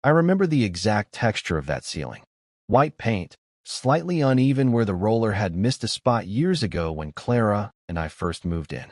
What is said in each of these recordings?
I remember the exact texture of that ceiling. White paint, slightly uneven where the roller had missed a spot years ago when Clara and I first moved in.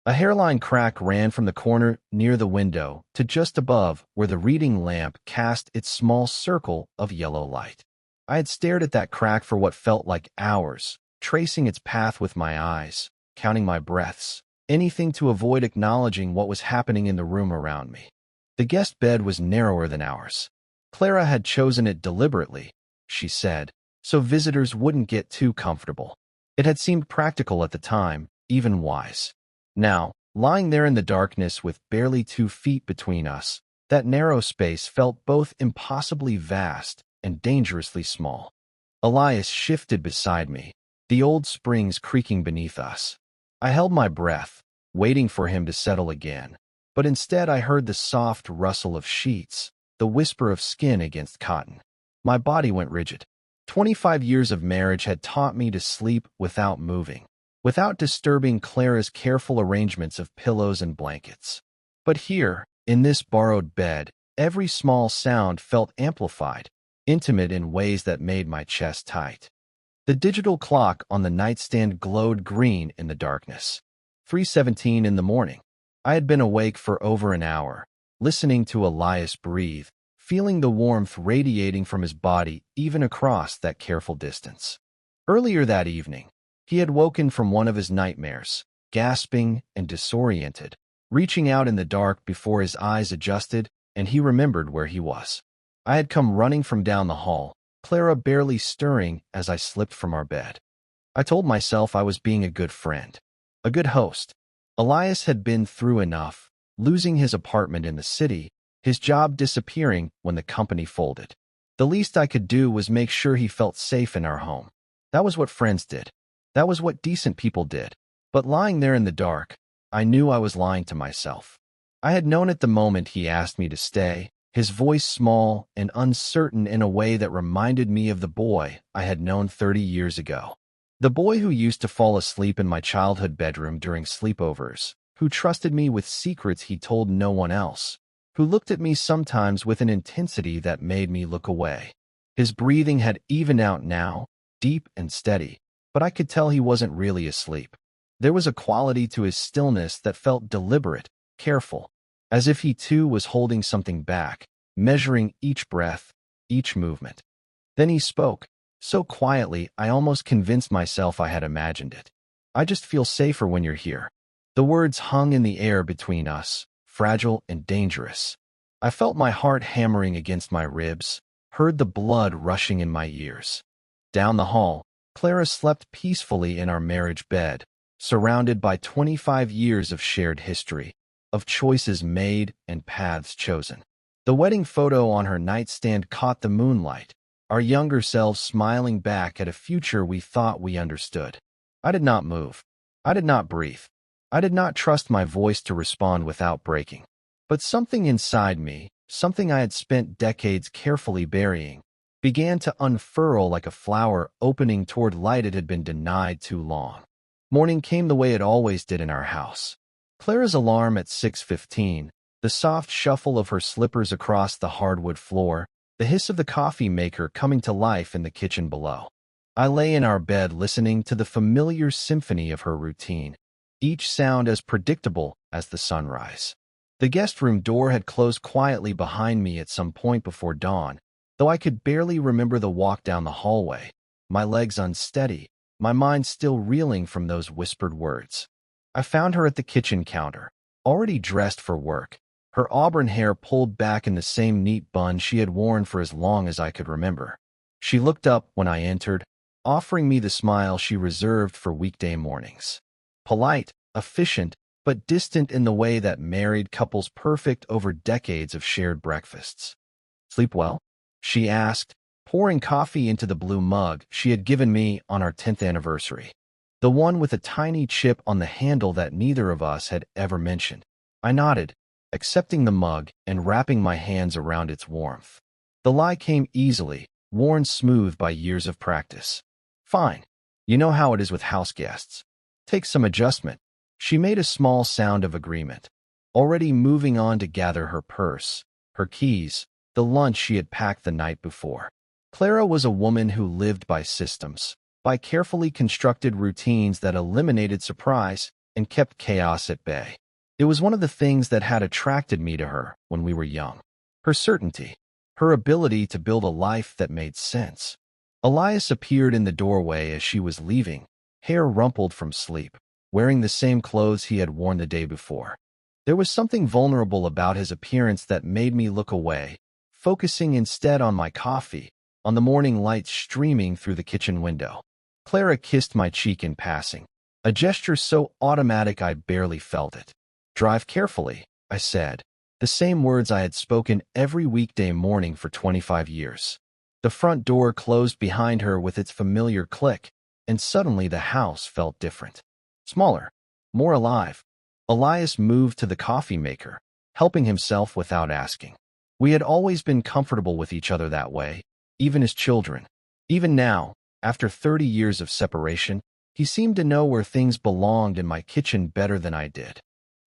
A hairline crack ran from the corner near the window to just above where the reading lamp cast its small circle of yellow light. I had stared at that crack for what felt like hours, tracing its path with my eyes, counting my breaths, anything to avoid acknowledging what was happening in the room around me. The guest bed was narrower than ours. Clara had chosen it deliberately, she said, so visitors wouldn't get too comfortable. It had seemed practical at the time, even wise. Now, lying there in the darkness with barely 2 feet between us, that narrow space felt both impossibly vast and dangerously small. Elias shifted beside me, the old springs creaking beneath us. I held my breath, waiting for him to settle again, but instead I heard the soft rustle of sheets, the whisper of skin against cotton. My body went rigid. 25 years of marriage had taught me to sleep without moving, without disturbing Clara's careful arrangements of pillows and blankets. But here, in this borrowed bed, every small sound felt amplified, intimate in ways that made my chest tight. The digital clock on the nightstand glowed green in the darkness. 3:17 in the morning. I had been awake for over an hour, listening to Elias breathe, feeling the warmth radiating from his body even across that careful distance. Earlier that evening, he had woken from one of his nightmares, gasping and disoriented, reaching out in the dark before his eyes adjusted and he remembered where he was. I had come running from down the hall, Clara barely stirring as I slipped from our bed. I told myself I was being a good friend, a good host. Elias had been through enough, losing his apartment in the city, his job disappearing when the company folded. The least I could do was make sure he felt safe in our home. That was what friends did. That was what decent people did. But lying there in the dark, I knew I was lying to myself. I had known it the moment he asked me to stay, his voice small and uncertain in a way that reminded me of the boy I had known 30 years ago. The boy who used to fall asleep in my childhood bedroom during sleepovers, who trusted me with secrets he told no one else, who looked at me sometimes with an intensity that made me look away. His breathing had evened out now, deep and steady, but I could tell he wasn't really asleep. There was a quality to his stillness that felt deliberate, careful, as if he too was holding something back, measuring each breath, each movement. Then he spoke, so quietly I almost convinced myself I had imagined it. "I just feel safer when you're here." The words hung in the air between us, fragile and dangerous. I felt my heart hammering against my ribs, heard the blood rushing in my ears. Down the hall, Clara slept peacefully in our marriage bed, surrounded by 25 years of shared history, of choices made and paths chosen. The wedding photo on her nightstand caught the moonlight, our younger selves smiling back at a future we thought we understood. I did not move. I did not breathe. I did not trust my voice to respond without breaking. But something inside me, something I had spent decades carefully burying, began to unfurl like a flower opening toward light it had been denied too long. Morning came the way it always did in our house. Clara's alarm at 6:15, the soft shuffle of her slippers across the hardwood floor, the hiss of the coffee maker coming to life in the kitchen below. I lay in our bed listening to the familiar symphony of her routine, each sound as predictable as the sunrise. The guest room door had closed quietly behind me at some point before dawn, though I could barely remember the walk down the hallway, my legs unsteady, my mind still reeling from those whispered words. I found her at the kitchen counter, already dressed for work, her auburn hair pulled back in the same neat bun she had worn for as long as I could remember. She looked up when I entered, offering me the smile she reserved for weekday mornings. Polite, efficient, but distant in the way that married couples perfect over decades of shared breakfasts. "Sleep well?" she asked, pouring coffee into the blue mug she had given me on our 10th anniversary, the one with a tiny chip on the handle that neither of us had ever mentioned. I nodded, accepting the mug and wrapping my hands around its warmth. The lie came easily, worn smooth by years of practice. "Fine. You know how it is with house guests. Takes some adjustment." She made a small sound of agreement, already moving on to gather her purse, her keys, the lunch she had packed the night before. Clara was a woman who lived by systems, by carefully constructed routines that eliminated surprise and kept chaos at bay. It was one of the things that had attracted me to her when we were young. Her certainty, her ability to build a life that made sense. Elias appeared in the doorway as she was leaving, hair rumpled from sleep, wearing the same clothes he had worn the day before. There was something vulnerable about his appearance that made me look away, focusing instead on my coffee, on the morning light streaming through the kitchen window. Clara kissed my cheek in passing, a gesture so automatic I barely felt it. "Drive carefully," I said, the same words I had spoken every weekday morning for 25 years. The front door closed behind her with its familiar click, and suddenly the house felt different. Smaller, more alive. Elias moved to the coffee maker, helping himself without asking. We had always been comfortable with each other that way, even as children. Even now, after 30 years of separation, he seemed to know where things belonged in my kitchen better than I did.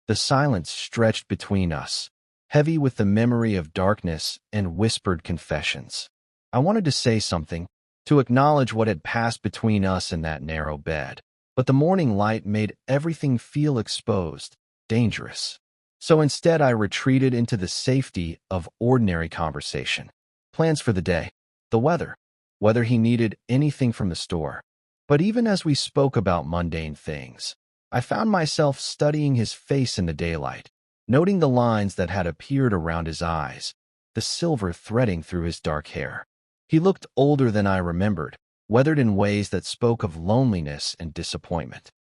The silence stretched between us, heavy with the memory of darkness and whispered confessions. I wanted to say something, to acknowledge what had passed between us in that narrow bed, but the morning light made everything feel exposed, dangerous. So instead I retreated into the safety of ordinary conversation. Plans for the day, the weather, whether he needed anything from the store. But even as we spoke about mundane things, I found myself studying his face in the daylight, noting the lines that had appeared around his eyes, the silver threading through his dark hair. He looked older than I remembered, weathered in ways that spoke of loneliness and disappointment.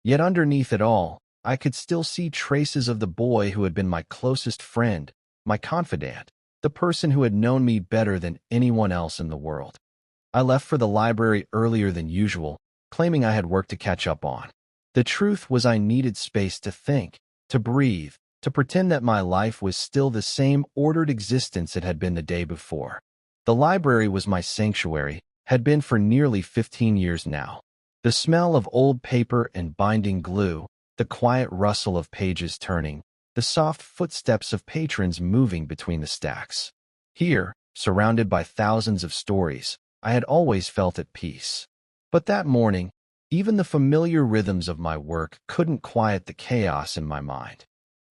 Yet underneath it all, I could still see traces of the boy who had been my closest friend, my confidant, the person who had known me better than anyone else in the world. I left for the library earlier than usual, claiming I had work to catch up on. The truth was I needed space to think, to breathe, to pretend that my life was still the same ordered existence it had been the day before. The library was my sanctuary, had been for nearly 15 years now. The smell of old paper and binding glue, the quiet rustle of pages turning, the soft footsteps of patrons moving between the stacks. Here, surrounded by thousands of stories, I had always felt at peace. But that morning, even the familiar rhythms of my work couldn't quiet the chaos in my mind.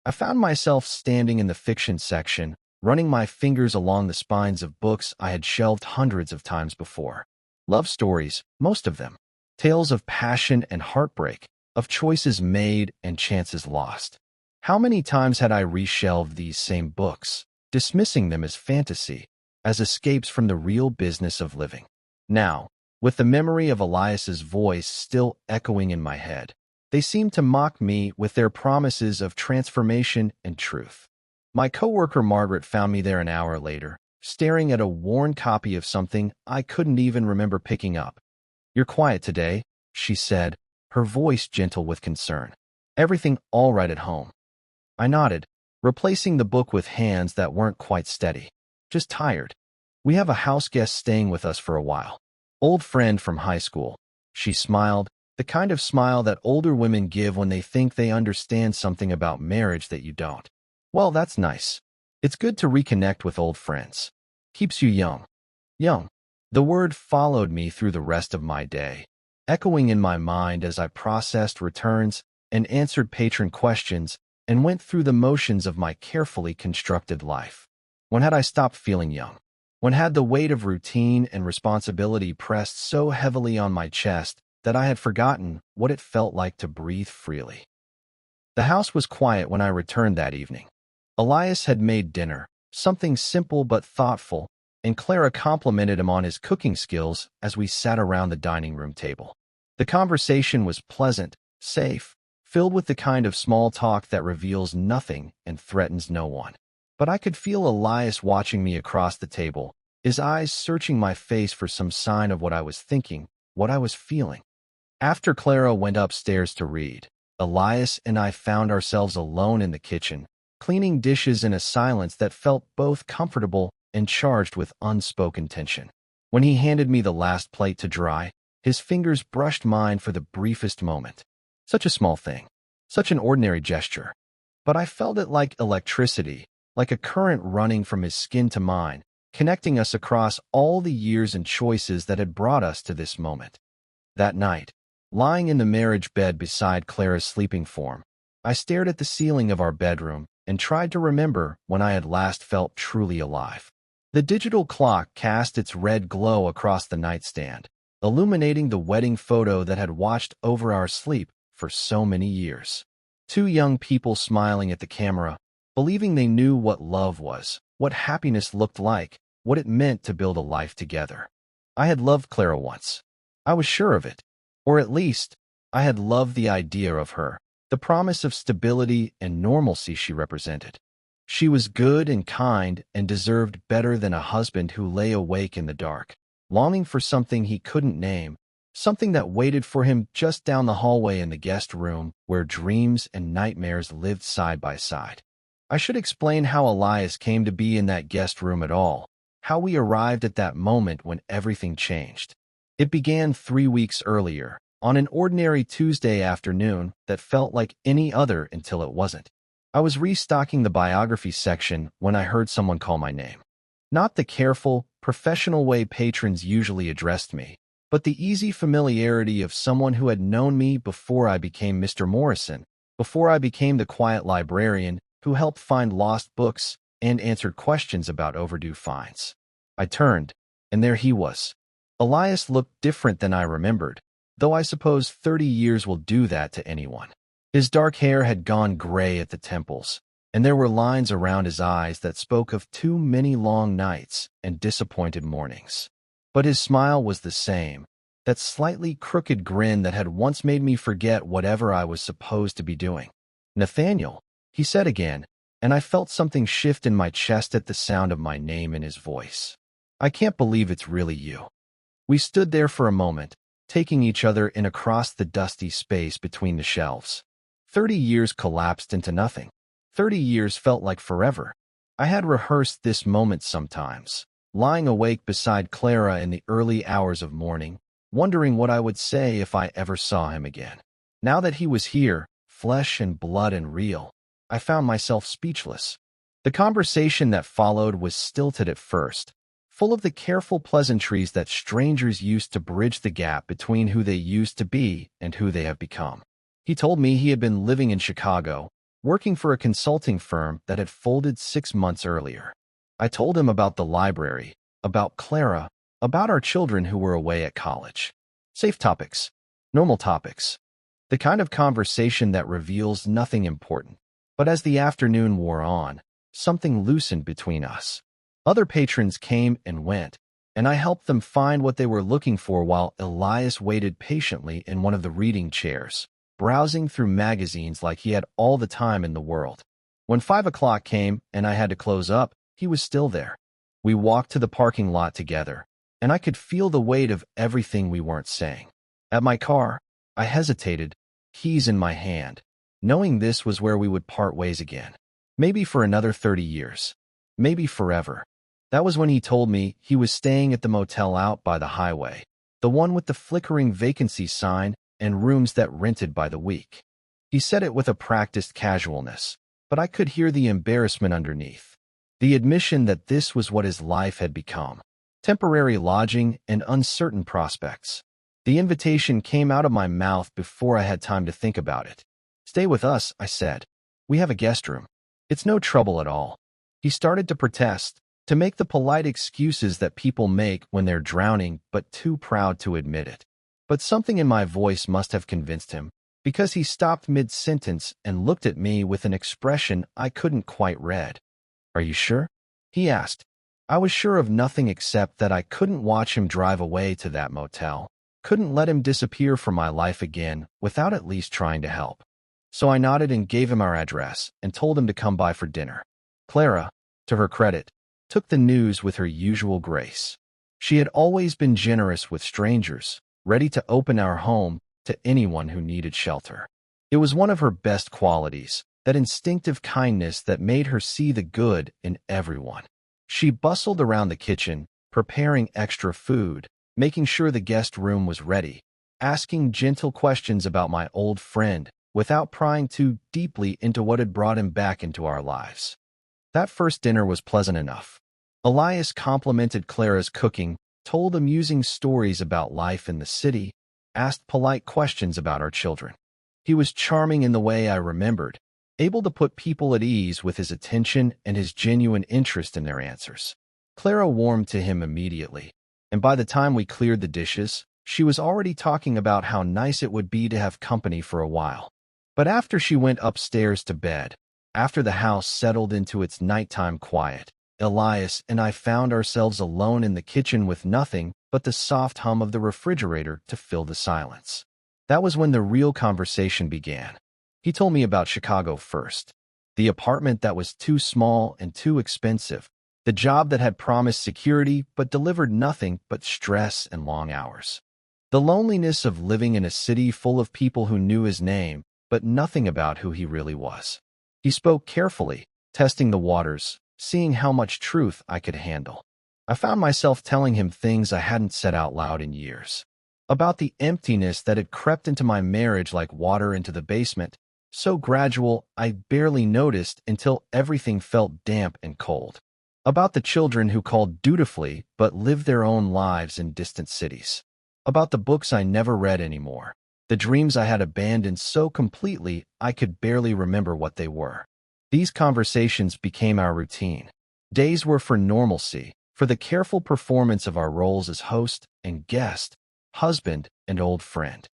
I found myself standing in the fiction section, running my fingers along the spines of books I had shelved hundreds of times before. Love stories, most of them. Tales of passion and heartbreak, of choices made and chances lost. How many times had I reshelved these same books, dismissing them as fantasy, as escapes from the real business of living? Now, with the memory of Elias's voice still echoing in my head, they seemed to mock me with their promises of transformation and truth. My coworker Margaret found me there an hour later, staring at a worn copy of something I couldn't even remember picking up. "You're quiet today," she said, her voice gentle with concern. "Everything all right at home?" I nodded, replacing the book with hands that weren't quite steady. "Just tired. We have a house guest staying with us for a while. Old friend from high school." She smiled, the kind of smile that older women give when they think they understand something about marriage that you don't. "Well, that's nice. It's good to reconnect with old friends. Keeps you young." Young. The word followed me through the rest of my day, echoing in my mind as I processed returns and answered patron questions and went through the motions of my carefully constructed life. When had I stopped feeling young? When had the weight of routine and responsibility pressed so heavily on my chest that I had forgotten what it felt like to breathe freely? The house was quiet when I returned that evening. Elias had made dinner, something simple but thoughtful, and Clara complimented him on his cooking skills as we sat around the dining room table. The conversation was pleasant, safe, filled with the kind of small talk that reveals nothing and threatens no one. But I could feel Elias watching me across the table, his eyes searching my face for some sign of what I was thinking, what I was feeling. After Clara went upstairs to read, Elias and I found ourselves alone in the kitchen, cleaning dishes in a silence that felt both comfortable and charged with unspoken tension. When he handed me the last plate to dry, his fingers brushed mine for the briefest moment. Such a small thing, such an ordinary gesture. But I felt it like electricity, like a current running from his skin to mine, connecting us across all the years and choices that had brought us to this moment. That night, lying in the marriage bed beside Clara's sleeping form, I stared at the ceiling of our bedroom and tried to remember when I had last felt truly alive. The digital clock cast its red glow across the nightstand, illuminating the wedding photo that had watched over our sleep for so many years. Two young people smiling at the camera, believing they knew what love was, what happiness looked like, what it meant to build a life together. I had loved Clara once. I was sure of it. Or at least, I had loved the idea of her, the promise of stability and normalcy she represented. She was good and kind and deserved better than a husband who lay awake in the dark, longing for something he couldn't name, something that waited for him just down the hallway in the guest room where dreams and nightmares lived side by side. I should explain how Elias came to be in that guest room at all, how we arrived at that moment when everything changed. It began 3 weeks earlier, on an ordinary Tuesday afternoon that felt like any other until it wasn't. I was restocking the biography section when I heard someone call my name. Not the careful, professional way patrons usually addressed me, but the easy familiarity of someone who had known me before I became Mr. Morrison, before I became the quiet librarian who helped find lost books and answered questions about overdue fines. I turned, and there he was. Elias looked different than I remembered, though I suppose 30 years will do that to anyone. His dark hair had gone gray at the temples, and there were lines around his eyes that spoke of too many long nights and disappointed mornings. But his smile was the same, that slightly crooked grin that had once made me forget whatever I was supposed to be doing. "Nathaniel," he said again, and I felt something shift in my chest at the sound of my name in his voice. "I can't believe it's really you." We stood there for a moment, taking each other in across the dusty space between the shelves. 30 years collapsed into nothing. 30 years felt like forever. I had rehearsed this moment sometimes, lying awake beside Clara in the early hours of morning, wondering what I would say if I ever saw him again. Now that he was here, flesh and blood and real, I found myself speechless. The conversation that followed was stilted at first, full of the careful pleasantries that strangers used to bridge the gap between who they used to be and who they have become. He told me he had been living in Chicago, working for a consulting firm that had folded 6 months earlier. I told him about the library, about Clara, about our children who were away at college. Safe topics, normal topics, the kind of conversation that reveals nothing important. But as the afternoon wore on, something loosened between us. Other patrons came and went, and I helped them find what they were looking for while Elias waited patiently in one of the reading chairs, browsing through magazines like he had all the time in the world. When 5 o'clock came and I had to close up, he was still there. We walked to the parking lot together, and I could feel the weight of everything we weren't saying. At my car, I hesitated, keys in my hand, knowing this was where we would part ways again. Maybe for another 30 years. Maybe forever. That was when he told me he was staying at the motel out by the highway, the one with the flickering vacancy sign and rooms that rented by the week. He said it with a practiced casualness, but I could hear the embarrassment underneath. The admission that this was what his life had become. Temporary lodging and uncertain prospects. The invitation came out of my mouth before I had time to think about it. "Stay with us," I said. "We have a guest room. It's no trouble at all." He started to protest, to make the polite excuses that people make when they're drowning but too proud to admit it. But something in my voice must have convinced him, because he stopped mid-sentence and looked at me with an expression I couldn't quite read. "Are you sure?" he asked. I was sure of nothing except that I couldn't watch him drive away to that motel, couldn't let him disappear from my life again without at least trying to help. So I nodded and gave him our address and told him to come by for dinner. Clara, to her credit, took the news with her usual grace. She had always been generous with strangers, ready to open our home to anyone who needed shelter. It was one of her best qualities, that instinctive kindness that made her see the good in everyone. She bustled around the kitchen, preparing extra food, making sure the guest room was ready, asking gentle questions about my old friend without prying too deeply into what had brought him back into our lives. That first dinner was pleasant enough. Elias complimented Clara's cooking, told amusing stories about life in the city, asked polite questions about our children. He was charming in the way I remembered, able to put people at ease with his attention and his genuine interest in their answers. Clara warmed to him immediately, and by the time we cleared the dishes, she was already talking about how nice it would be to have company for a while. But after she went upstairs to bed, after the house settled into its nighttime quiet, Elias and I found ourselves alone in the kitchen with nothing but the soft hum of the refrigerator to fill the silence. That was when the real conversation began. He told me about Chicago first. The apartment that was too small and too expensive. The job that had promised security but delivered nothing but stress and long hours. The loneliness of living in a city full of people who knew his name, but nothing about who he really was. He spoke carefully, testing the waters, seeing how much truth I could handle. I found myself telling him things I hadn't said out loud in years. About the emptiness that had crept into my marriage like water into the basement, so gradual I barely noticed until everything felt damp and cold. About the children who called dutifully but lived their own lives in distant cities. About the books I never read anymore. The dreams I had abandoned so completely I could barely remember what they were. These conversations became our routine. Days were for normalcy, for the careful performance of our roles as host and guest, husband and old friend.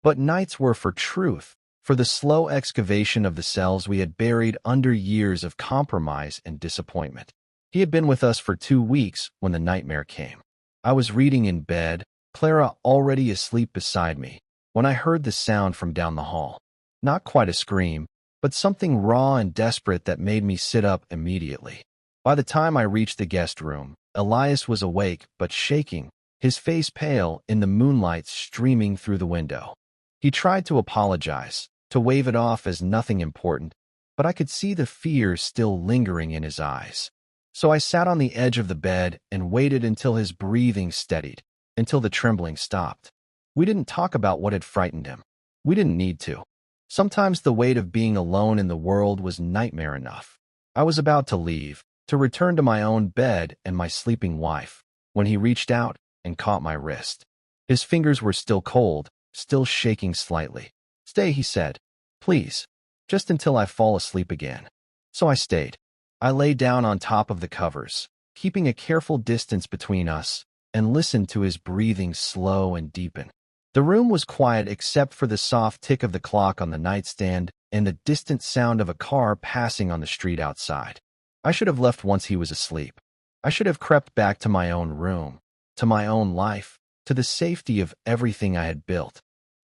But nights were for truth, for the slow excavation of the selves we had buried under years of compromise and disappointment. He had been with us for 2 weeks when the nightmare came. I was reading in bed, Clara already asleep beside me, when I heard the sound from down the hall. Not quite a scream, but something raw and desperate that made me sit up immediately. By the time I reached the guest room, Elias was awake but shaking, his face pale in the moonlight streaming through the window. He tried to apologize, to wave it off as nothing important, but I could see the fear still lingering in his eyes. So I sat on the edge of the bed and waited until his breathing steadied, until the trembling stopped. We didn't talk about what had frightened him. We didn't need to. Sometimes the weight of being alone in the world was nightmare enough. I was about to leave, to return to my own bed and my sleeping wife, when he reached out and caught my wrist. His fingers were still cold, still shaking slightly. "Stay," he said. "Please. Just until I fall asleep again." So I stayed. I lay down on top of the covers, keeping a careful distance between us, and listened to his breathing slow and deepen. The room was quiet except for the soft tick of the clock on the nightstand and the distant sound of a car passing on the street outside. I should have left once he was asleep. I should have crept back to my own room, to my own life, to the safety of everything I had built.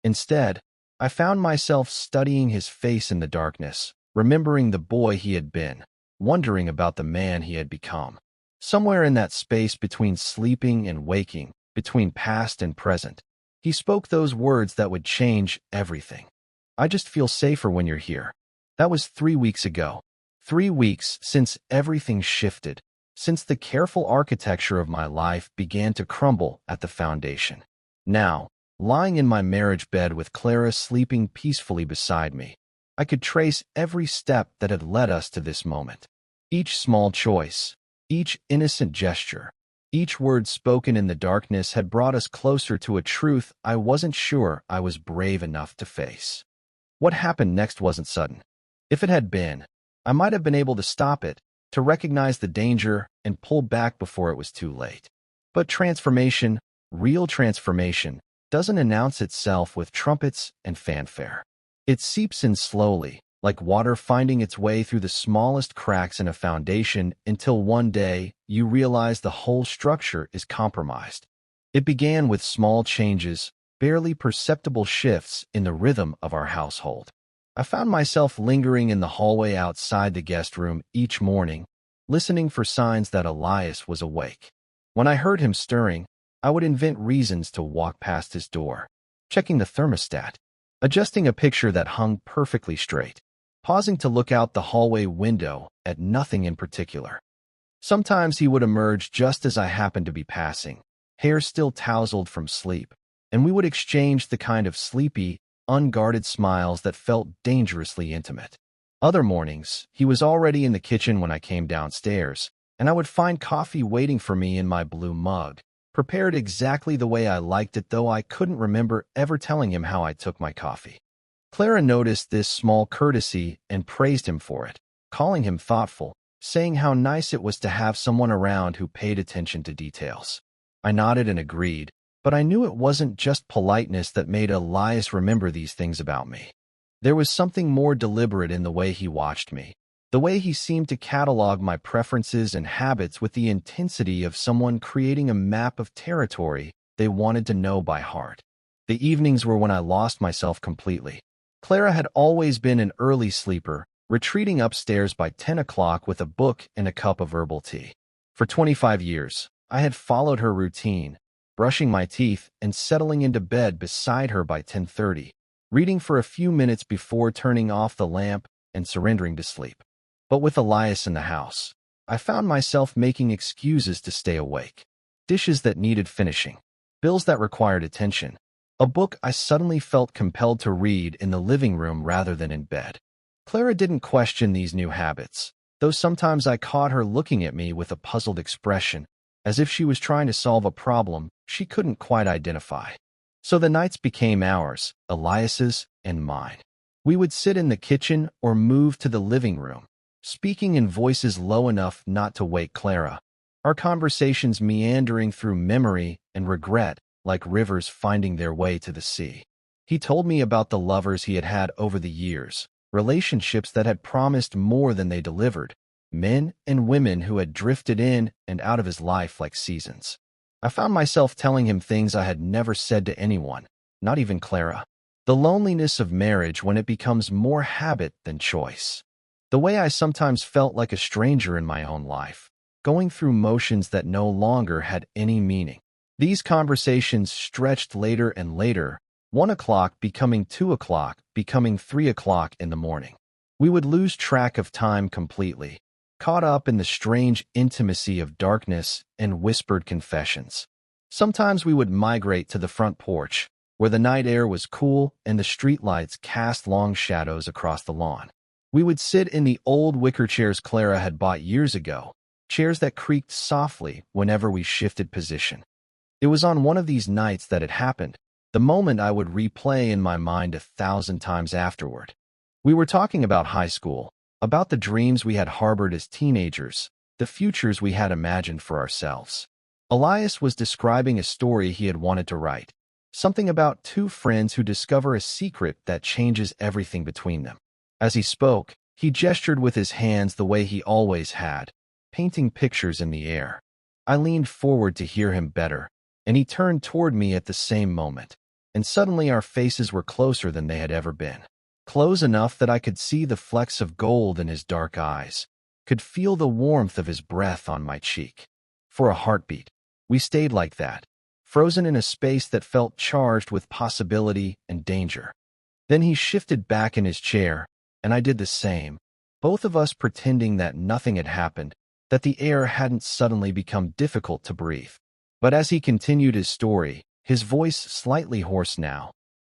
Instead, I found myself studying his face in the darkness, remembering the boy he had been, wondering about the man he had become. Somewhere in that space between sleeping and waking, between past and present, he spoke those words that would change everything. "I just feel safer when you're here." That was 3 weeks ago. 3 weeks since everything shifted, since the careful architecture of my life began to crumble at the foundation. Now, lying in my marriage bed with Clara sleeping peacefully beside me, I could trace every step that had led us to this moment. Each small choice, each innocent gesture, each word spoken in the darkness had brought us closer to a truth I wasn't sure I was brave enough to face. What happened next wasn't sudden. If it had been, I might have been able to stop it, to recognize the danger and pull back before it was too late. But transformation, real transformation, doesn't announce itself with trumpets and fanfare. It seeps in slowly, like water finding its way through the smallest cracks in a foundation until one day you realize the whole structure is compromised. It began with small changes, barely perceptible shifts in the rhythm of our household. I found myself lingering in the hallway outside the guest room each morning, listening for signs that Elias was awake. When I heard him stirring, I would invent reasons to walk past his door, checking the thermostat, adjusting a picture that hung perfectly straight, pausing to look out the hallway window at nothing in particular. Sometimes he would emerge just as I happened to be passing, hair still tousled from sleep, and we would exchange the kind of sleepy, unguarded smiles that felt dangerously intimate. Other mornings, he was already in the kitchen when I came downstairs, and I would find coffee waiting for me in my blue mug, prepared exactly the way I liked it, though I couldn't remember ever telling him how I took my coffee. Clara noticed this small courtesy and praised him for it, calling him thoughtful, saying how nice it was to have someone around who paid attention to details. I nodded and agreed, but I knew it wasn't just politeness that made Elias remember these things about me. There was something more deliberate in the way he watched me, the way he seemed to catalog my preferences and habits with the intensity of someone creating a map of territory they wanted to know by heart. The evenings were when I lost myself completely. Clara had always been an early sleeper, retreating upstairs by 10 o'clock with a book and a cup of herbal tea. For 25 years, I had followed her routine, brushing my teeth and settling into bed beside her by 10:30, reading for a few minutes before turning off the lamp and surrendering to sleep. But with Elias in the house, I found myself making excuses to stay awake. Dishes that needed finishing, bills that required attention, a book I suddenly felt compelled to read in the living room rather than in bed. Clara didn't question these new habits, though sometimes I caught her looking at me with a puzzled expression, as if she was trying to solve a problem she couldn't quite identify. So the nights became ours, Elias's and mine. We would sit in the kitchen or move to the living room, speaking in voices low enough not to wake Clara, our conversations meandering through memory and regret like rivers finding their way to the sea. He told me about the lovers he had had over the years, relationships that had promised more than they delivered, men and women who had drifted in and out of his life like seasons. I found myself telling him things I had never said to anyone, not even Clara. The loneliness of marriage when it becomes more habit than choice. The way I sometimes felt like a stranger in my own life, going through motions that no longer had any meaning. These conversations stretched later and later, 1 o'clock becoming 2 o'clock, becoming 3 o'clock in the morning. We would lose track of time completely, caught up in the strange intimacy of darkness and whispered confessions. Sometimes we would migrate to the front porch, where the night air was cool and the streetlights cast long shadows across the lawn. We would sit in the old wicker chairs Clara had bought years ago, chairs that creaked softly whenever we shifted position. It was on one of these nights that it happened, the moment I would replay in my mind 1,000 times afterward. We were talking about high school, about the dreams we had harbored as teenagers, the futures we had imagined for ourselves. Elias was describing a story he had wanted to write, something about two friends who discover a secret that changes everything between them. As he spoke, he gestured with his hands the way he always had, painting pictures in the air. I leaned forward to hear him better, and he turned toward me at the same moment, and suddenly our faces were closer than they had ever been. Close enough that I could see the flecks of gold in his dark eyes, could feel the warmth of his breath on my cheek. For a heartbeat, we stayed like that, frozen in a space that felt charged with possibility and danger. Then he shifted back in his chair, and I did the same, both of us pretending that nothing had happened, that the air hadn't suddenly become difficult to breathe. But as he continued his story, his voice slightly hoarse now,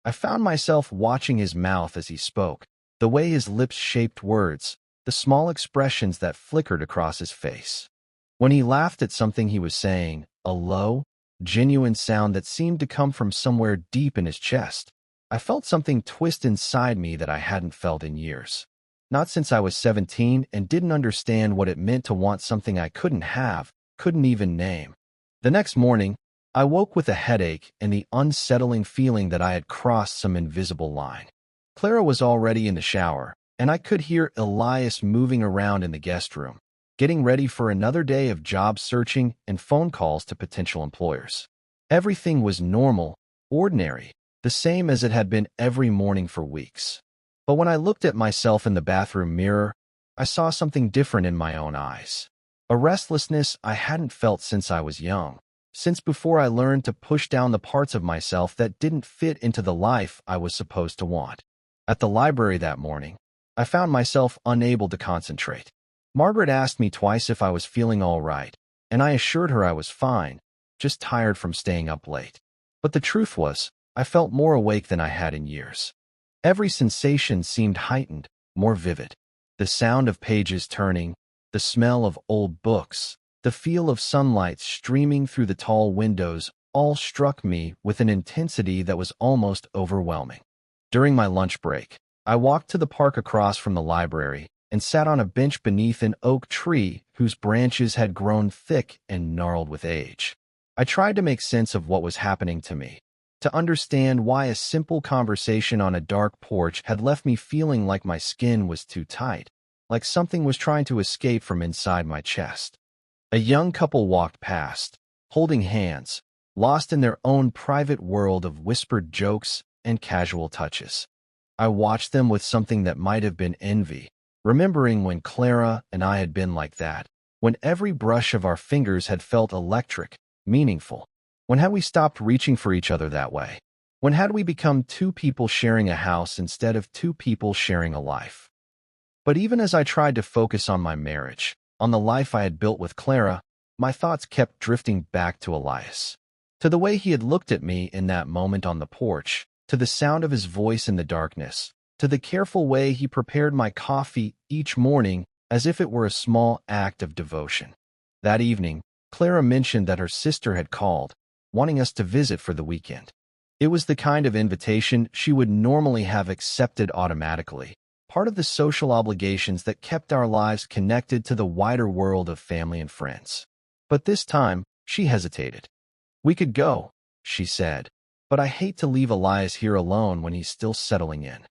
I found myself watching his mouth as he spoke, the way his lips shaped words, the small expressions that flickered across his face. When he laughed at something he was saying, a low, genuine sound that seemed to come from somewhere deep in his chest, I felt something twist inside me that I hadn't felt in years. Not since I was 17 and didn't understand what it meant to want something I couldn't have, couldn't even name. The next morning, I woke with a headache and the unsettling feeling that I had crossed some invisible line. Clara was already in the shower, and I could hear Elias moving around in the guest room, getting ready for another day of job searching and phone calls to potential employers. Everything was normal, ordinary, the same as it had been every morning for weeks. But when I looked at myself in the bathroom mirror, I saw something different in my own eyes. A restlessness I hadn't felt since I was young, since before I learned to push down the parts of myself that didn't fit into the life I was supposed to want. At the library that morning, I found myself unable to concentrate. Margaret asked me twice if I was feeling all right, and I assured her I was fine, just tired from staying up late. But the truth was, I felt more awake than I had in years. Every sensation seemed heightened, more vivid. The sound of pages turning, the smell of old books, the feel of sunlight streaming through the tall windows all struck me with an intensity that was almost overwhelming. During my lunch break, I walked to the park across from the library and sat on a bench beneath an oak tree whose branches had grown thick and gnarled with age. I tried to make sense of what was happening to me, to understand why a simple conversation on a dark porch had left me feeling like my skin was too tight, like something was trying to escape from inside my chest. A young couple walked past, holding hands, lost in their own private world of whispered jokes and casual touches. I watched them with something that might have been envy, remembering when Clara and I had been like that, when every brush of our fingers had felt electric, meaningful. When had we stopped reaching for each other that way? When had we become two people sharing a house instead of two people sharing a life? But even as I tried to focus on my marriage, on the life I had built with Clara, my thoughts kept drifting back to Elias. To the way he had looked at me in that moment on the porch, to the sound of his voice in the darkness, to the careful way he prepared my coffee each morning as if it were a small act of devotion. That evening, Clara mentioned that her sister had called, wanting us to visit for the weekend. It was the kind of invitation she would normally have accepted automatically, part of the social obligations that kept our lives connected to the wider world of family and friends. But this time, she hesitated. "We could go," she said, "but I hate to leave Elias here alone when he's still settling in."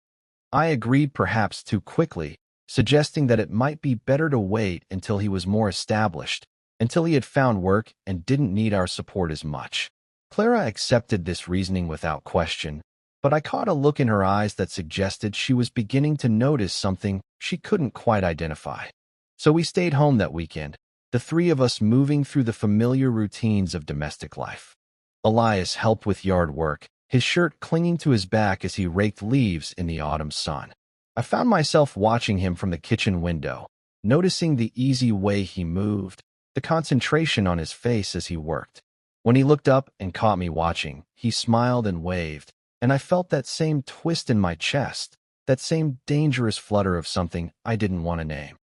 I agreed, perhaps too quickly, suggesting that it might be better to wait until he was more established, until he had found work and didn't need our support as much. Clara accepted this reasoning without question, but I caught a look in her eyes that suggested she was beginning to notice something she couldn't quite identify. So we stayed home that weekend, the three of us moving through the familiar routines of domestic life. Elias helped with yard work, his shirt clinging to his back as he raked leaves in the autumn sun. I found myself watching him from the kitchen window, noticing the easy way he moved, the concentration on his face as he worked. When he looked up and caught me watching, he smiled and waved, and I felt that same twist in my chest, that same dangerous flutter of something I didn't want to name.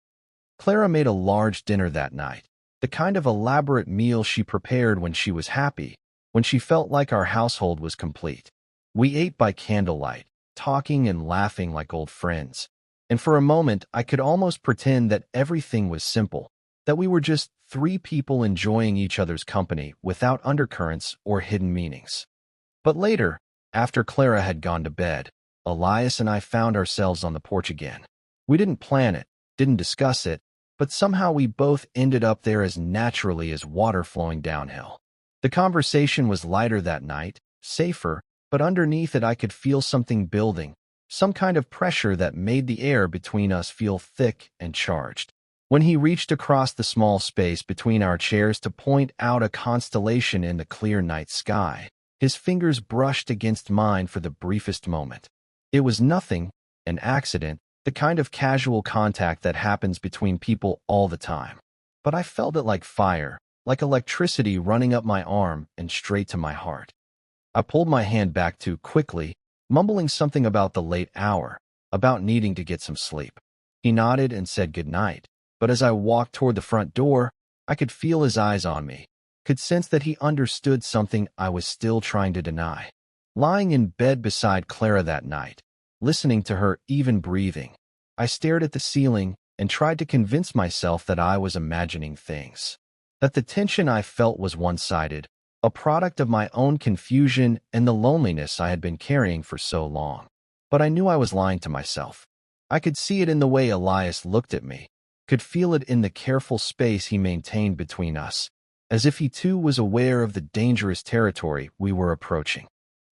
Clara made a large dinner that night, the kind of elaborate meal she prepared when she was happy, when she felt like our household was complete. We ate by candlelight, talking and laughing like old friends. And for a moment, I could almost pretend that everything was simple, that we were just three people enjoying each other's company without undercurrents or hidden meanings. But later, after Clara had gone to bed, Elias and I found ourselves on the porch again. We didn't plan it, didn't discuss it, but somehow we both ended up there as naturally as water flowing downhill. The conversation was lighter that night, safer, but underneath it I could feel something building, some kind of pressure that made the air between us feel thick and charged. When he reached across the small space between our chairs to point out a constellation in the clear night sky, his fingers brushed against mine for the briefest moment. It was nothing, an accident, the kind of casual contact that happens between people all the time. But I felt it like fire, like electricity running up my arm and straight to my heart. I pulled my hand back too quickly, mumbling something about the late hour, about needing to get some sleep. He nodded and said goodnight, but as I walked toward the front door, I could feel his eyes on me, could sense that he understood something I was still trying to deny. Lying in bed beside Clara that night, listening to her even breathing, I stared at the ceiling and tried to convince myself that I was imagining things, that the tension I felt was one-sided, a product of my own confusion and the loneliness I had been carrying for so long. But I knew I was lying to myself. I could see it in the way Elias looked at me, could feel it in the careful space he maintained between us, as if he too was aware of the dangerous territory we were approaching.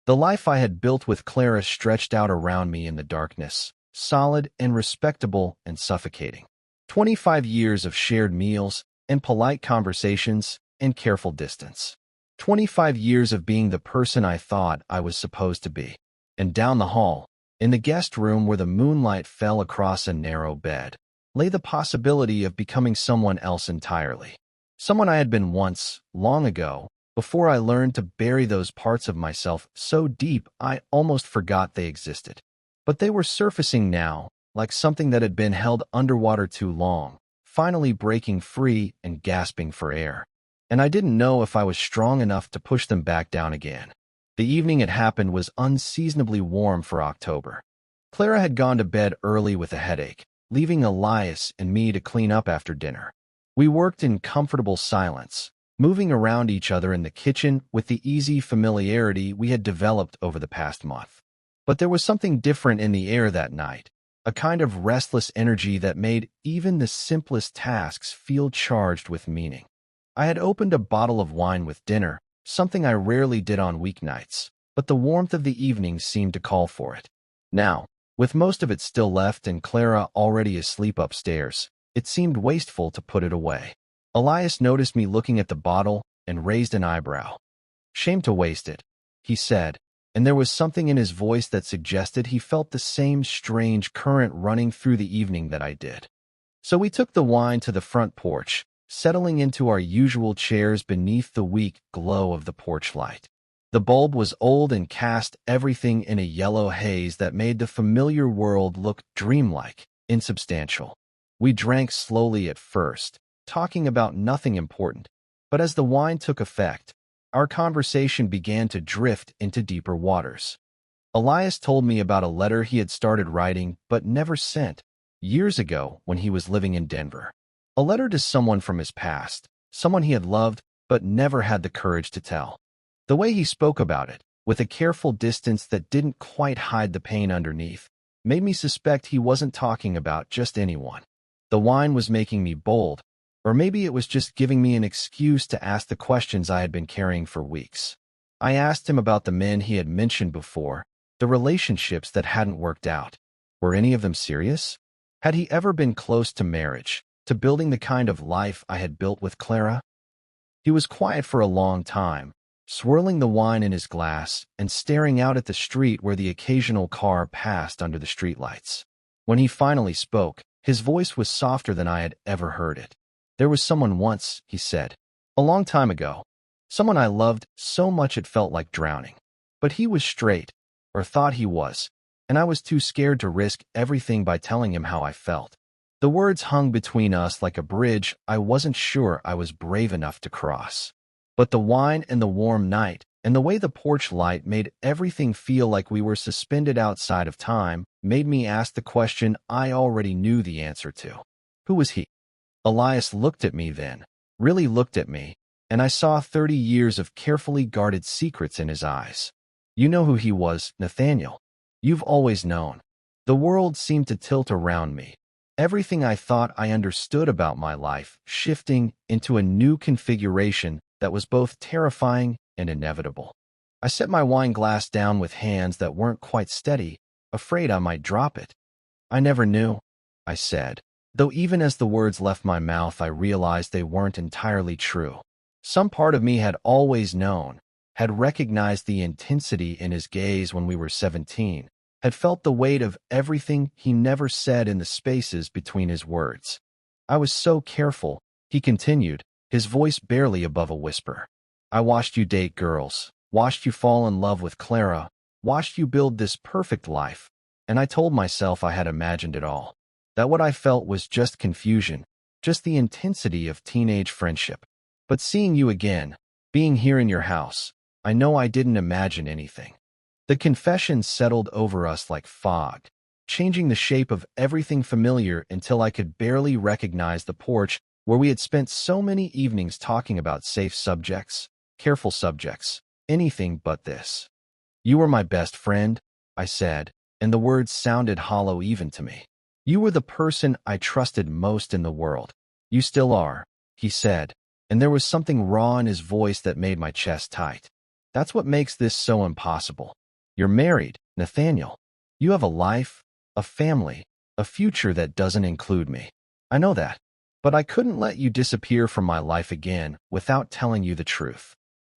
The life I had built with Clara stretched out around me in the darkness, solid and respectable and suffocating. 25 years of shared meals and polite conversations and careful distance. 25 years of being the person I thought I was supposed to be. And down the hall, in the guest room where the moonlight fell across a narrow bed, lay the possibility of becoming someone else entirely. Someone I had been once, long ago, before I learned to bury those parts of myself so deep I almost forgot they existed. But they were surfacing now, like something that had been held underwater too long, finally breaking free and gasping for air. And I didn't know if I was strong enough to push them back down again. The evening it happened was unseasonably warm for October. Clara had gone to bed early with a headache, leaving Elias and me to clean up after dinner. We worked in comfortable silence, moving around each other in the kitchen with the easy familiarity we had developed over the past month. But there was something different in the air that night, a kind of restless energy that made even the simplest tasks feel charged with meaning. I had opened a bottle of wine with dinner, something I rarely did on weeknights, but the warmth of the evening seemed to call for it. Now, with most of it still left and Clara already asleep upstairs, it seemed wasteful to put it away. Elias noticed me looking at the bottle and raised an eyebrow. "Shame to waste it," he said, and there was something in his voice that suggested he felt the same strange current running through the evening that I did. So we took the wine to the front porch, settling into our usual chairs beneath the weak glow of the porch light. The bulb was old and cast everything in a yellow haze that made the familiar world look dreamlike, insubstantial. We drank slowly at first, talking about nothing important, but as the wine took effect, our conversation began to drift into deeper waters. Elias told me about a letter he had started writing but never sent, years ago when he was living in Denver. A letter to someone from his past, someone he had loved but never had the courage to tell. The way he spoke about it, with a careful distance that didn't quite hide the pain underneath, made me suspect he wasn't talking about just anyone. The wine was making me bold, or maybe it was just giving me an excuse to ask the questions I had been carrying for weeks. I asked him about the men he had mentioned before, the relationships that hadn't worked out. Were any of them serious? Had he ever been close to marriage, to building the kind of life I had built with Clara? He was quiet for a long time, swirling the wine in his glass and staring out at the street where the occasional car passed under the streetlights. When he finally spoke, his voice was softer than I had ever heard it. "There was someone once," he said, "a long time ago. Someone I loved so much it felt like drowning. But he was straight, or thought he was, and I was too scared to risk everything by telling him how I felt." The words hung between us like a bridge I wasn't sure I was brave enough to cross. But the wine and the warm night, and the way the porch light made everything feel like we were suspended outside of time, made me ask the question I already knew the answer to. Who was he? Elias looked at me then, really looked at me, and I saw 30 years of carefully guarded secrets in his eyes. "You know who he was, Nathaniel. You've always known." The world seemed to tilt around me. Everything I thought I understood about my life shifting into a new configuration that was both terrifying and inevitable. I set my wine glass down with hands that weren't quite steady, afraid I might drop it. "I never knew," I said, though even as the words left my mouth I realized they weren't entirely true. Some part of me had always known, had recognized the intensity in his gaze when we were 17, had felt the weight of everything he never said in the spaces between his words. "I was so careful," he continued, his voice barely above a whisper. "I watched you date girls, watched you fall in love with Clara, watched you build this perfect life, and I told myself I had imagined it all. That what I felt was just confusion, just the intensity of teenage friendship. But seeing you again, being here in your house, I know I didn't imagine anything." The confession settled over us like fog, changing the shape of everything familiar until I could barely recognize the porch where we had spent so many evenings talking about safe subjects, careful subjects, anything but this. "You were my best friend," I said, and the words sounded hollow even to me. "You were the person I trusted most in the world." "You still are," he said, and there was something raw in his voice that made my chest tight. "That's what makes this so impossible. You're married, Nathaniel. You have a life, a family, a future that doesn't include me. I know that. But I couldn't let you disappear from my life again without telling you the truth."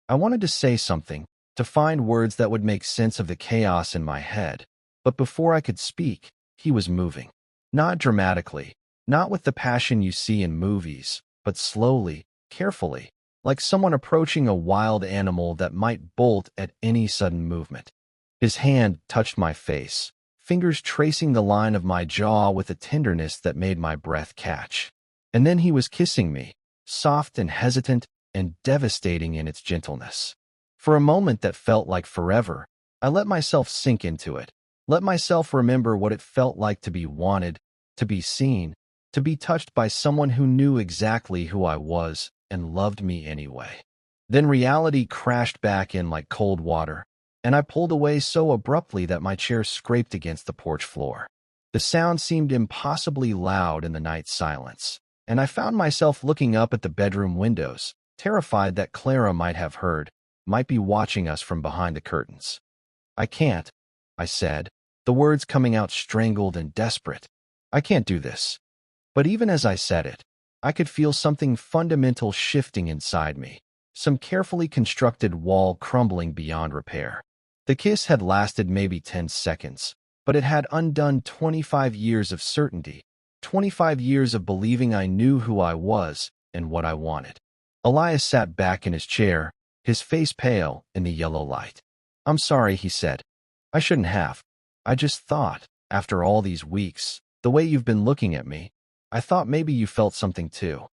I wanted to say something, to find words that would make sense of the chaos in my head, but before I could speak, he was moving. Not dramatically, not with the passion you see in movies, but slowly, carefully, like someone approaching a wild animal that might bolt at any sudden movement. His hand touched my face, fingers tracing the line of my jaw with a tenderness that made my breath catch. And then he was kissing me, soft and hesitant and devastating in its gentleness. For a moment that felt like forever, I let myself sink into it, let myself remember what it felt like to be wanted, to be seen, to be touched by someone who knew exactly who I was and loved me anyway. Then reality crashed back in like cold water, and I pulled away so abruptly that my chair scraped against the porch floor. The sound seemed impossibly loud in the night silence, and I found myself looking up at the bedroom windows, terrified that Clara might have heard, might be watching us from behind the curtains. "I can't," I said, the words coming out strangled and desperate. "I can't do this." But even as I said it, I could feel something fundamental shifting inside me, some carefully constructed wall crumbling beyond repair. The kiss had lasted maybe 10 seconds, but it had undone 25 years of certainty, 25 years of believing I knew who I was and what I wanted. Elias sat back in his chair, his face pale in the yellow light. "I'm sorry," he said. "I shouldn't have. I just thought, after all these weeks, the way you've been looking at me, I thought maybe you felt something too."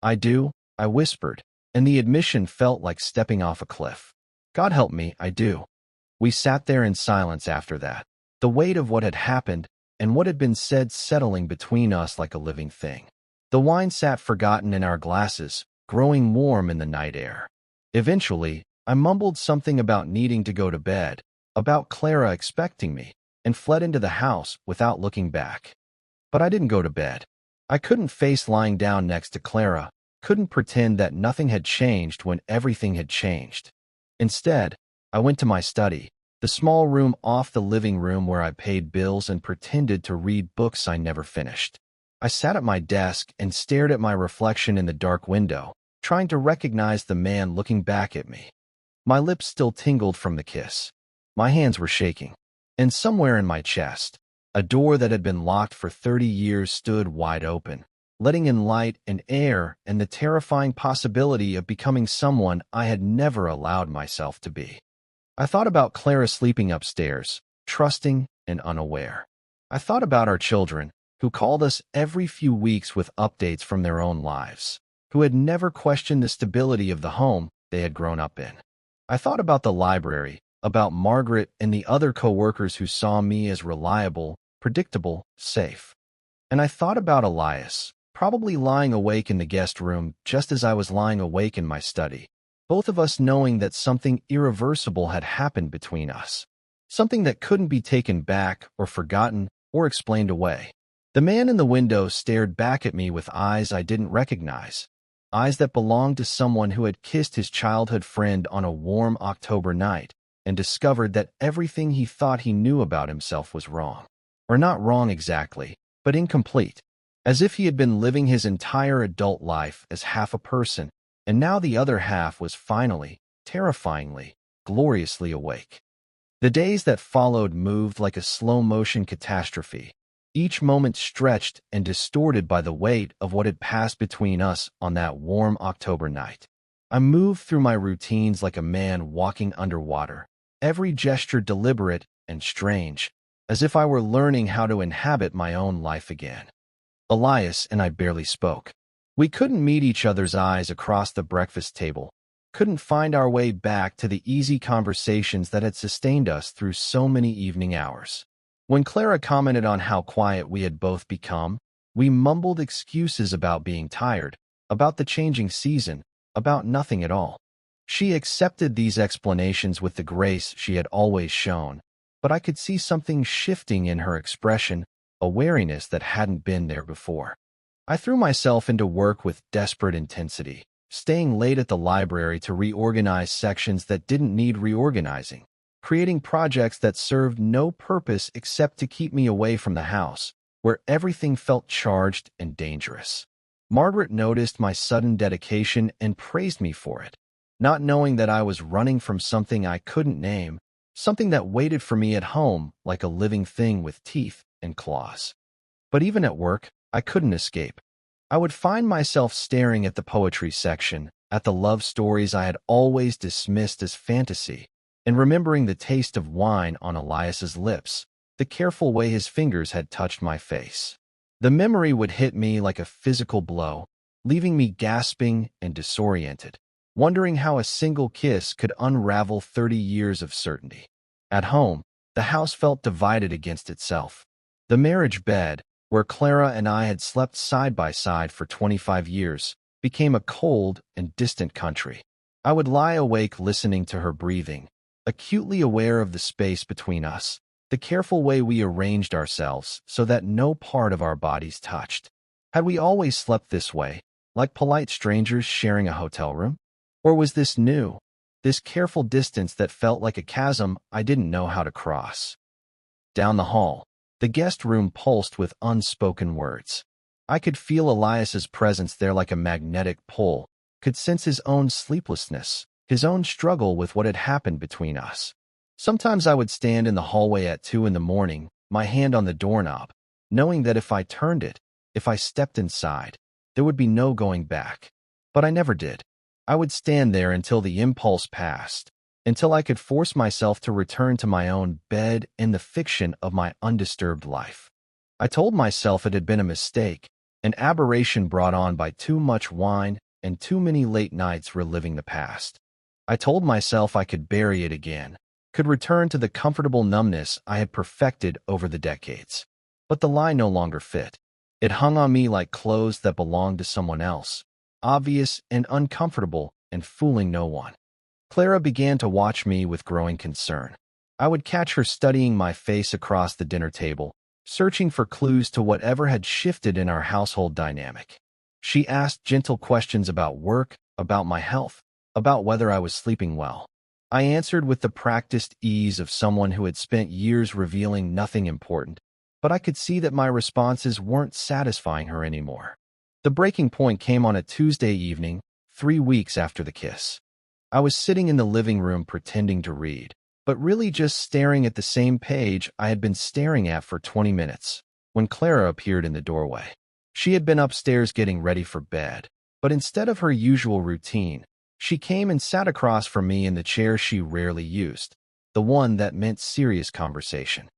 "I do," I whispered, and the admission felt like stepping off a cliff. "God help me, I do." We sat there in silence after that, the weight of what had happened and what had been said settling between us like a living thing. The wine sat forgotten in our glasses, growing warm in the night air. Eventually, I mumbled something about needing to go to bed, about Clara expecting me, and fled into the house without looking back. But I didn't go to bed. I couldn't face lying down next to Clara, couldn't pretend that nothing had changed when everything had changed. Instead, I went to my study, the small room off the living room where I paid bills and pretended to read books I never finished. I sat at my desk and stared at my reflection in the dark window, trying to recognize the man looking back at me. My lips still tingled from the kiss. My hands were shaking. And somewhere in my chest, a door that had been locked for 30 years stood wide open, letting in light and air and the terrifying possibility of becoming someone I had never allowed myself to be. I thought about Clara sleeping upstairs, trusting and unaware. I thought about our children, who called us every few weeks with updates from their own lives, who had never questioned the stability of the home they had grown up in. I thought about the library, about Margaret and the other coworkers who saw me as reliable, predictable, safe. And I thought about Elias, probably lying awake in the guest room just as I was lying awake in my study, both of us knowing that something irreversible had happened between us, something that couldn't be taken back or forgotten or explained away. The man in the window stared back at me with eyes I didn't recognize, eyes that belonged to someone who had kissed his childhood friend on a warm October night and discovered that everything he thought he knew about himself was wrong. Or not wrong exactly, but incomplete, as if he had been living his entire adult life as half a person, and now the other half was finally, terrifyingly, gloriously awake. The days that followed moved like a slow-motion catastrophe, each moment stretched and distorted by the weight of what had passed between us on that warm October night. I moved through my routines like a man walking underwater, every gesture deliberate and strange, as if I were learning how to inhabit my own life again. Elias and I barely spoke. We couldn't meet each other's eyes across the breakfast table, couldn't find our way back to the easy conversations that had sustained us through so many evening hours. When Clara commented on how quiet we had both become, we mumbled excuses about being tired, about the changing season, about nothing at all. She accepted these explanations with the grace she had always shown, but I could see something shifting in her expression, a wariness that hadn't been there before. I threw myself into work with desperate intensity, staying late at the library to reorganize sections that didn't need reorganizing, creating projects that served no purpose except to keep me away from the house, where everything felt charged and dangerous. Margaret noticed my sudden dedication and praised me for it, not knowing that I was running from something I couldn't name, something that waited for me at home like a living thing with teeth and claws. But even at work, I couldn't escape. I would find myself staring at the poetry section, at the love stories I had always dismissed as fantasy, and remembering the taste of wine on Elias's lips, the careful way his fingers had touched my face. The memory would hit me like a physical blow, leaving me gasping and disoriented, wondering how a single kiss could unravel 30 years of certainty. At home, the house felt divided against itself. The marriage bed, where Clara and I had slept side by side for 25 years, became a cold and distant country. I would lie awake listening to her breathing, acutely aware of the space between us, the careful way we arranged ourselves so that no part of our bodies touched. Had we always slept this way, like polite strangers sharing a hotel room? Or was this new, this careful distance that felt like a chasm I didn't know how to cross? Down the hall, the guest room pulsed with unspoken words. I could feel Elias's presence there like a magnetic pull, could sense his own sleeplessness, his own struggle with what had happened between us. Sometimes I would stand in the hallway at 2 in the morning, my hand on the doorknob, knowing that if I turned it, if I stepped inside, there would be no going back. But I never did. I would stand there until the impulse passed, until I could force myself to return to my own bed in the fiction of my undisturbed life. I told myself it had been a mistake, an aberration brought on by too much wine and too many late nights reliving the past. I told myself I could bury it again, could return to the comfortable numbness I had perfected over the decades. But the lie no longer fit. It hung on me like clothes that belonged to someone else, obvious and uncomfortable and fooling no one. Clara began to watch me with growing concern. I would catch her studying my face across the dinner table, searching for clues to whatever had shifted in our household dynamic. She asked gentle questions about work, about my health, about whether I was sleeping well. I answered with the practiced ease of someone who had spent years revealing nothing important, but I could see that my responses weren't satisfying her anymore. The breaking point came on a Tuesday evening, 3 weeks after the kiss. I was sitting in the living room pretending to read, but really just staring at the same page I had been staring at for 20 minutes, when Clara appeared in the doorway. She had been upstairs getting ready for bed, but instead of her usual routine, she came and sat across from me in the chair she rarely used, the one that meant serious conversation.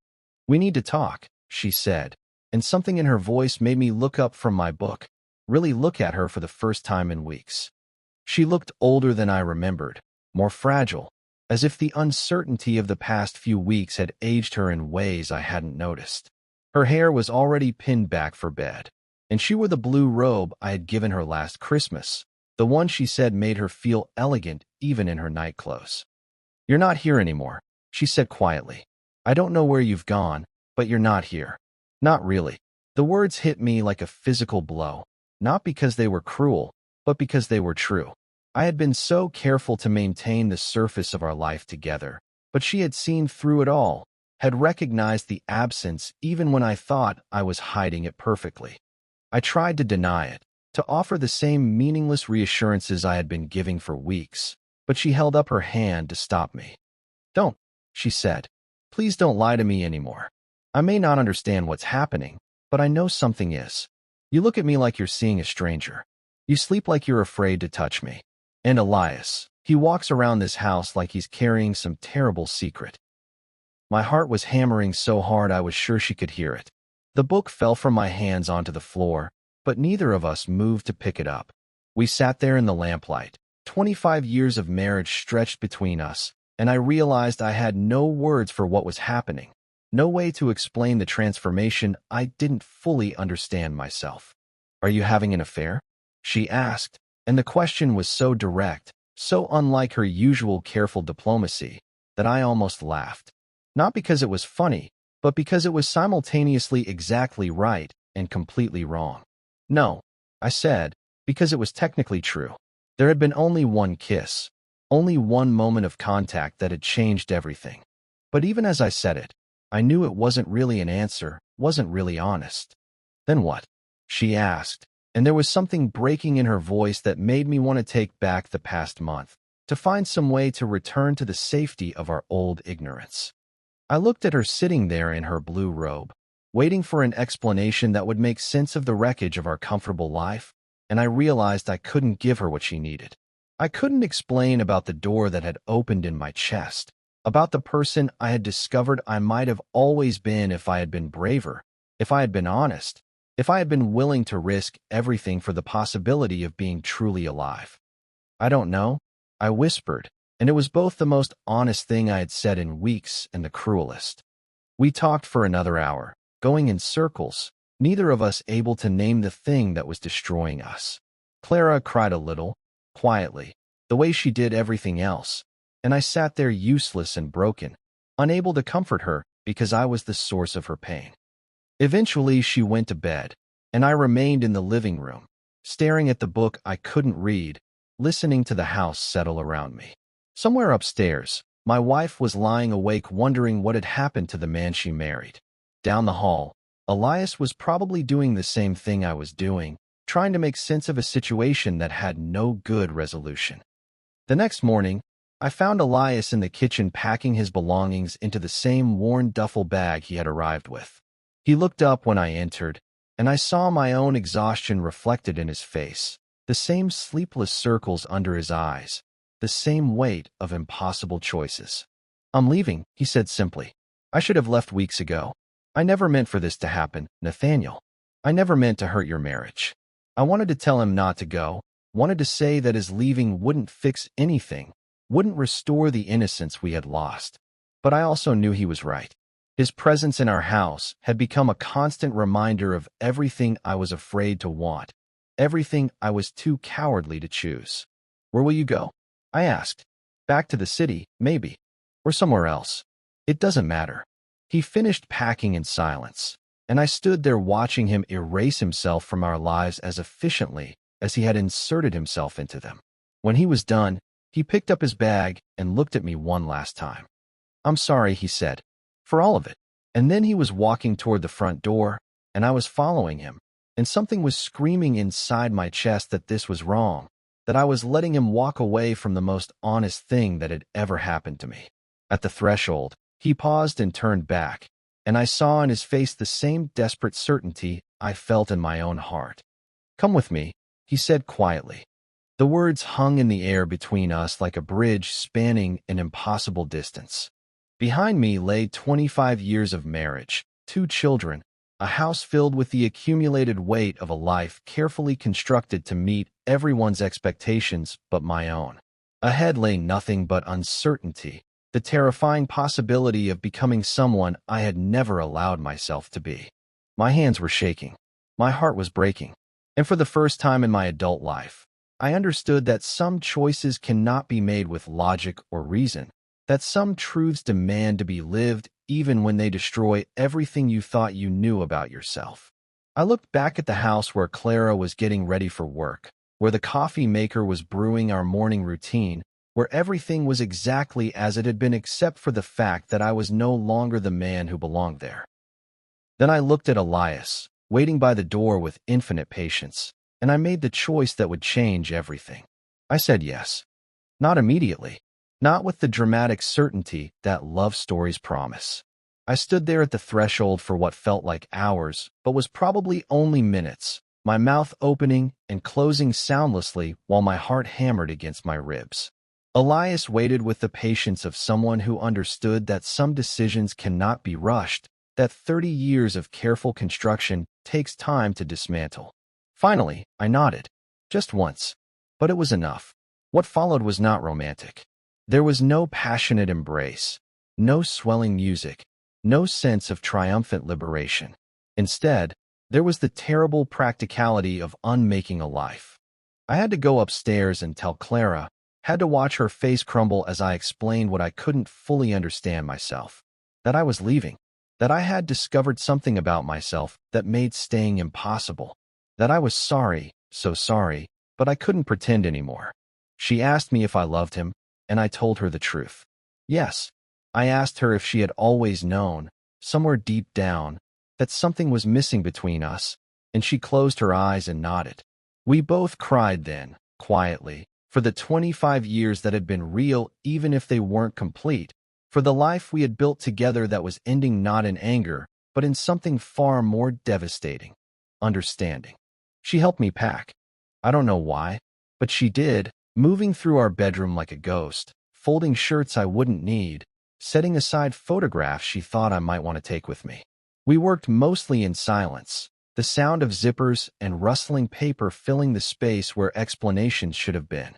"We need to talk," she said, and something in her voice made me look up from my book, really look at her for the first time in weeks. She looked older than I remembered, more fragile, as if the uncertainty of the past few weeks had aged her in ways I hadn't noticed. Her hair was already pinned back for bed, and she wore the blue robe I had given her last Christmas, the one she said made her feel elegant even in her nightclothes. "You're not here anymore," she said quietly. "I don't know where you've gone, but you're not here." Not really. The words hit me like a physical blow, not because they were cruel, but because they were true. I had been so careful to maintain the surface of our life together, but she had seen through it all, had recognized the absence even when I thought I was hiding it perfectly. I tried to deny it, to offer the same meaningless reassurances I had been giving for weeks, but she held up her hand to stop me. "Don't," she said. "Please don't lie to me anymore. I may not understand what's happening, but I know something is. You look at me like you're seeing a stranger. You sleep like you're afraid to touch me. And Elias, he walks around this house like he's carrying some terrible secret." My heart was hammering so hard I was sure she could hear it. The book fell from my hands onto the floor, but neither of us moved to pick it up. We sat there in the lamplight, 25 years of marriage stretched between us, and I realized I had no words for what was happening, no way to explain the transformation I didn't fully understand myself. "Are you having an affair?" she asked, and the question was so direct, so unlike her usual careful diplomacy, that I almost laughed. Not because it was funny, but because it was simultaneously exactly right and completely wrong. "No," I said, because it was technically true. There had been only one kiss, only one moment of contact that had changed everything. But even as I said it, I knew it wasn't really an answer, wasn't really honest. "Then what?" she asked, and there was something breaking in her voice that made me want to take back the past month, to find some way to return to the safety of our old ignorance. I looked at her sitting there in her blue robe, waiting for an explanation that would make sense of the wreckage of our comfortable life, and I realized I couldn't give her what she needed. I couldn't explain about the door that had opened in my chest, about the person I had discovered I might have always been if I had been braver, if I had been honest, if I had been willing to risk everything for the possibility of being truly alive. I don't know, I whispered, and it was both the most honest thing I had said in weeks and the cruelest. We talked for another hour, going in circles, neither of us able to name the thing that was destroying us. Clara cried a little, quietly, the way she did everything else, and I sat there useless and broken, unable to comfort her because I was the source of her pain. Eventually, she went to bed, and I remained in the living room, staring at the book I couldn't read, listening to the house settle around me. Somewhere upstairs, my wife was lying awake wondering what had happened to the man she married. Down the hall, Elias was probably doing the same thing I was doing, trying to make sense of a situation that had no good resolution. The next morning, I found Elias in the kitchen packing his belongings into the same worn duffel bag he had arrived with. He looked up when I entered, and I saw my own exhaustion reflected in his face, the same sleepless circles under his eyes, the same weight of impossible choices. "I'm leaving," he said simply. "I should have left weeks ago. I never meant for this to happen, Nathaniel. I never meant to hurt your marriage." I wanted to tell him not to go, wanted to say that his leaving wouldn't fix anything, wouldn't restore the innocence we had lost. But I also knew he was right. His presence in our house had become a constant reminder of everything I was afraid to want, everything I was too cowardly to choose. "Where will you go?" I asked. "Back to the city, maybe. Or somewhere else. It doesn't matter." He finished packing in silence, and I stood there watching him erase himself from our lives as efficiently as he had inserted himself into them. When he was done, he picked up his bag and looked at me one last time. "I'm sorry," he said, "for all of it." And then he was walking toward the front door, and I was following him, and something was screaming inside my chest that this was wrong, that I was letting him walk away from the most honest thing that had ever happened to me. At the threshold, he paused and turned back, and I saw in his face the same desperate certainty I felt in my own heart. "Come with me," he said quietly. The words hung in the air between us like a bridge spanning an impossible distance. Behind me lay 25 years of marriage, 2 children, a house filled with the accumulated weight of a life carefully constructed to meet everyone's expectations but my own. Ahead lay nothing but uncertainty, the terrifying possibility of becoming someone I had never allowed myself to be. My hands were shaking. My heart was breaking. And for the first time in my adult life, I understood that some choices cannot be made with logic or reason, that some truths demand to be lived even when they destroy everything you thought you knew about yourself. I looked back at the house where Clara was getting ready for work, where the coffee maker was brewing our morning routine, where everything was exactly as it had been except for the fact that I was no longer the man who belonged there. Then I looked at Elias, waiting by the door with infinite patience, and I made the choice that would change everything. I said yes. Not immediately. Not with the dramatic certainty that love stories promise. I stood there at the threshold for what felt like hours, but was probably only minutes, my mouth opening and closing soundlessly while my heart hammered against my ribs. Elias waited with the patience of someone who understood that some decisions cannot be rushed, that 30 years of careful construction takes time to dismantle. Finally, I nodded. Just once. But it was enough. What followed was not romantic. There was no passionate embrace, no swelling music, no sense of triumphant liberation. Instead, there was the terrible practicality of unmaking a life. I had to go upstairs and tell Clara, had to watch her face crumble as I explained what I couldn't fully understand myself, that I was leaving, that I had discovered something about myself that made staying impossible, that I was sorry, so sorry, but I couldn't pretend anymore. She asked me if I loved him, and I told her the truth. Yes, I asked her if she had always known, somewhere deep down, that something was missing between us, and she closed her eyes and nodded. We both cried then, quietly, for the 25 years that had been real even if they weren't complete, for the life we had built together that was ending not in anger, but in something far more devastating, understanding. She helped me pack. I don't know why, but she did, moving through our bedroom like a ghost, folding shirts I wouldn't need, setting aside photographs she thought I might want to take with me. We worked mostly in silence, the sound of zippers and rustling paper filling the space where explanations should have been.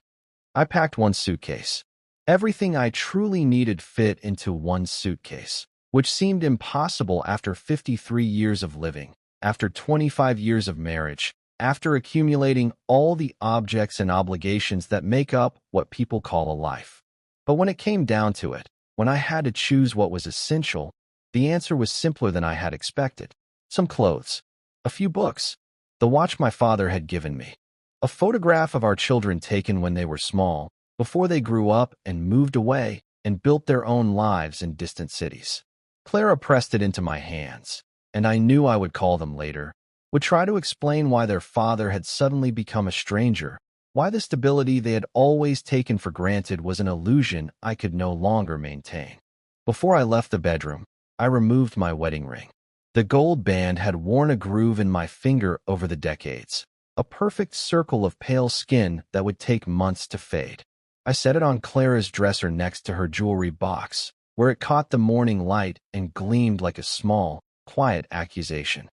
I packed one suitcase. Everything I truly needed fit into one suitcase, which seemed impossible after 53 years of living, after 25 years of marriage, after accumulating all the objects and obligations that make up what people call a life. But when it came down to it, when I had to choose what was essential, the answer was simpler than I had expected. Some clothes, a few books, the watch my father had given me, a photograph of our children taken when they were small, before they grew up and moved away and built their own lives in distant cities. Clara pressed it into my hands, and I knew I would call them later, would try to explain why their father had suddenly become a stranger, why the stability they had always taken for granted was an illusion I could no longer maintain. Before I left the bedroom, I removed my wedding ring. The gold band had worn a groove in my finger over the decades, a perfect circle of pale skin that would take months to fade. I set it on Clara's dresser next to her jewelry box, where it caught the morning light and gleamed like a small, quiet accusation.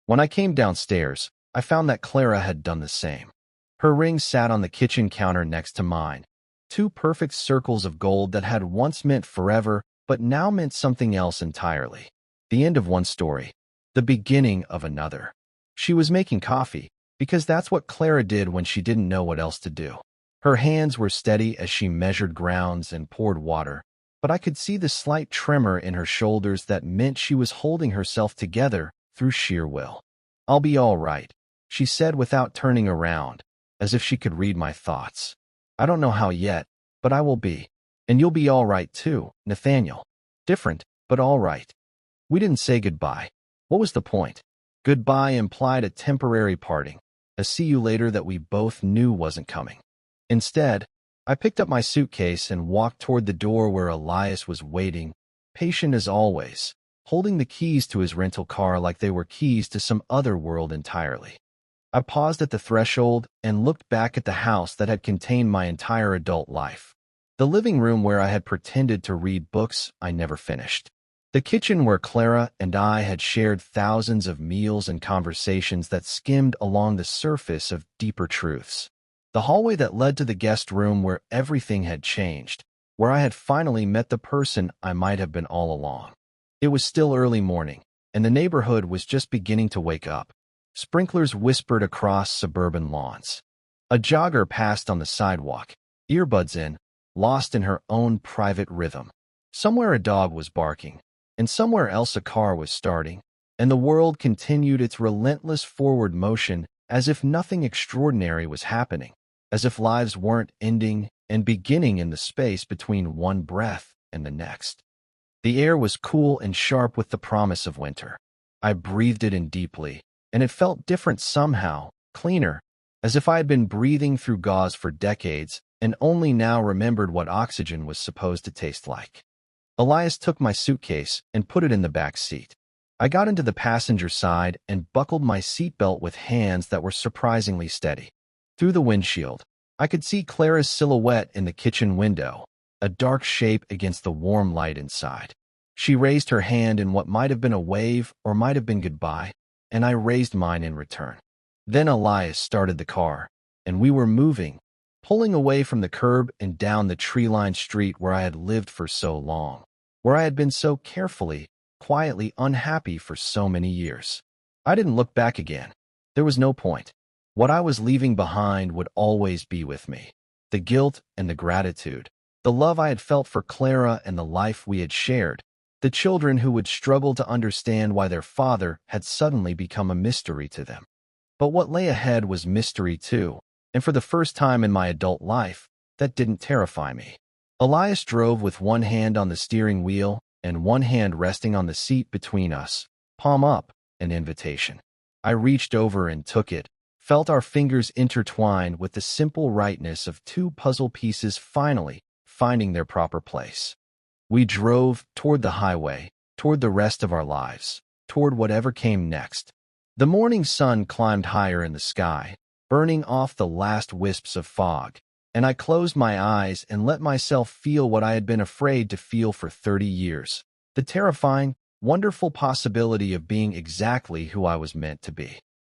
When I came downstairs, I found that Clara had done the same. Her ring sat on the kitchen counter next to mine, two perfect circles of gold that had once meant forever but now meant something else entirely. The end of one story, the beginning of another. She was making coffee, because that's what Clara did when she didn't know what else to do. Her hands were steady as she measured grounds and poured water, but I could see the slight tremor in her shoulders that meant she was holding herself together through sheer will. "I'll be all right," she said without turning around, as if she could read my thoughts. "I don't know how yet, but I will be. And you'll be all right too, Nathaniel. Different, but all right." We didn't say goodbye. What was the point? Goodbye implied a temporary parting, a see you later that we both knew wasn't coming. Instead, I picked up my suitcase and walked toward the door where Elias was waiting, patient as always, holding the keys to his rental car like they were keys to some other world entirely. I paused at the threshold and looked back at the house that had contained my entire adult life. The living room where I had pretended to read books I never finished. The kitchen where Clara and I had shared thousands of meals and conversations that skimmed along the surface of deeper truths. The hallway that led to the guest room where everything had changed, where I had finally met the person I might have been all along. It was still early morning, and the neighborhood was just beginning to wake up. Sprinklers whispered across suburban lawns. A jogger passed on the sidewalk, earbuds in, lost in her own private rhythm. Somewhere a dog was barking, and somewhere else a car was starting, and the world continued its relentless forward motion as if nothing extraordinary was happening, as if lives weren't ending and beginning in the space between one breath and the next. The air was cool and sharp with the promise of winter. I breathed it in deeply, and it felt different somehow, cleaner, as if I had been breathing through gauze for decades and only now remembered what oxygen was supposed to taste like. Elias took my suitcase and put it in the back seat. I got into the passenger side and buckled my seatbelt with hands that were surprisingly steady. Through the windshield, I could see Clara's silhouette in the kitchen window, a dark shape against the warm light inside. She raised her hand in what might have been a wave or might have been goodbye, and I raised mine in return. Then Elias started the car, and we were moving, pulling away from the curb and down the tree-lined street where I had lived for so long, where I had been so carefully, quietly unhappy for so many years. I didn't look back again. There was no point. What I was leaving behind would always be with me. The guilt and the gratitude, the love I had felt for Clara and the life we had shared, the children who would struggle to understand why their father had suddenly become a mystery to them. But what lay ahead was mystery too, and for the first time in my adult life, that didn't terrify me. Elias drove with one hand on the steering wheel and one hand resting on the seat between us, palm up, an invitation. I reached over and took it, felt our fingers intertwined with the simple rightness of two puzzle pieces finally finding their proper place. We drove toward the highway, toward the rest of our lives, toward whatever came next. The morning sun climbed higher in the sky, burning off the last wisps of fog, and I closed my eyes and let myself feel what I had been afraid to feel for 30 years, the terrifying, wonderful possibility of being exactly who I was meant to be.